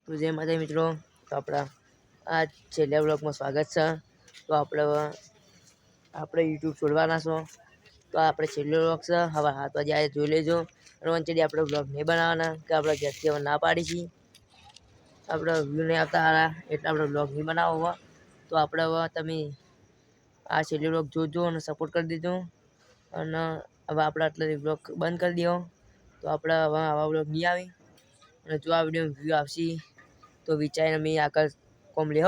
તો જય માતા મિત્રો, તો આપણા આ છેલ્લા બ્લોગમાં સ્વાગત છે. તો આપણે યુટ્યુબ છોડવાના છો, તો આપણે છેલ્લો બ્લોગ છે. હવે 7 વાગે આજે જોઈ લેજો. અને વંચડી આપણે બ્લોગ નહીં બનાવવાના કે આપણે ઘરથી હવે ના પાડી છીએ. આપણે વ્યૂ નહીં આવતા સારા એટલે આપણે બ્લોગ નહીં બનાવો. તો આપણે હવે તમે આ છેલ્લો બ્લોગ જોજો અને સપોર્ટ કરી દેજો. અને હવે આપણે આટલા બ્લોગ બંધ કરી દો. તો આપણે હવે આવા બ્લોગ નહીં આવી. અને જો આ વિડીયો વ્યૂ આવશે તો વિચારીને મેં આગળ કોમ લે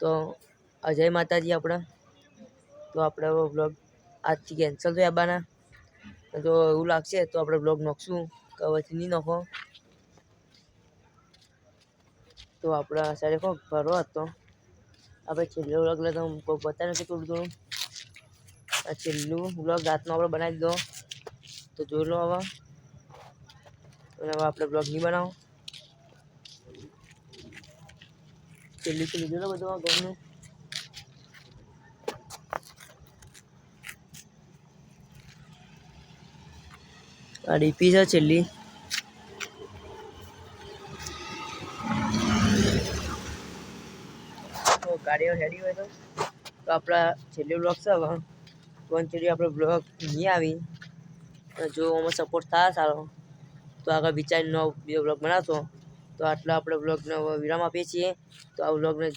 તો અજય માતાજી આપણે તો આપણે હવે બ્લોગ આજથી કેન્સલ થઈ આવવાના. જો એવું લાગશે તો આપણે બ્લોગ નાખશું કે હવેથી નહીં નાખો. તો આપણા સાઈડે કોક ભરો હતો આપણે છેલ્લો બ્લોગ લે તો કોઈ બતાવે નથી થોડું આ છેલ્લું બ્લોગ રાતનો આપણે બનાવી દો. તો જોઈ લો હવે. અને હવે આપણે બ્લોગ નહીં બનાવો. છેલ્લી જોઈ લો બધું ઘરનું. આ ડીપી છે છેલ્લી. તો ગાડીઓ રેડી હોય તો આપણા છેલ્લી બ્લોગ છે. હવે વંચડી આપણે બ્લોગ નહીં આવી. જો આમાં સપોર્ટ થાય સારો તો આગળ વિચારીને બીજો બ્લોગ બનાવશો. તો આટલા આપણે બ્લોગને વિરામ આપીએ છીએ. તો આ બ્લોગને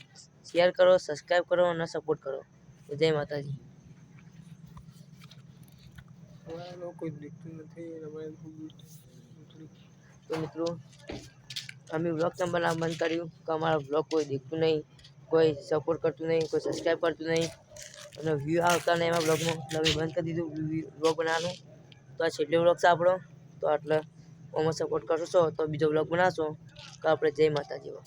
શેર કરો, સબસ્ક્રાઈબ કરો અને સપોર્ટ કરો. જય માતાજી. તો મિત્રો અમે બ્લોગ બનાવવાનું બંધ કર્યું કે અમારા બ્લોગ કોઈ દેખતું નહીં, કોઈ સપોર્ટ કરતું નહીં, કોઈ સબસ્ક્રાઈબ કરતું નહીં અને વ્યૂ આવતા નહીં એમાં બ્લોગમાં. એટલે અમે બંધ કરી દીધું બ્લોગ બનાવવાનું. તો આ છેલ્લો બ્લોગ છે આપણો. તો આટલે આમાં સપોર્ટ કરશો તો બીજો બ્લોગ બનાવશો. તો આપણે જય માતાજી.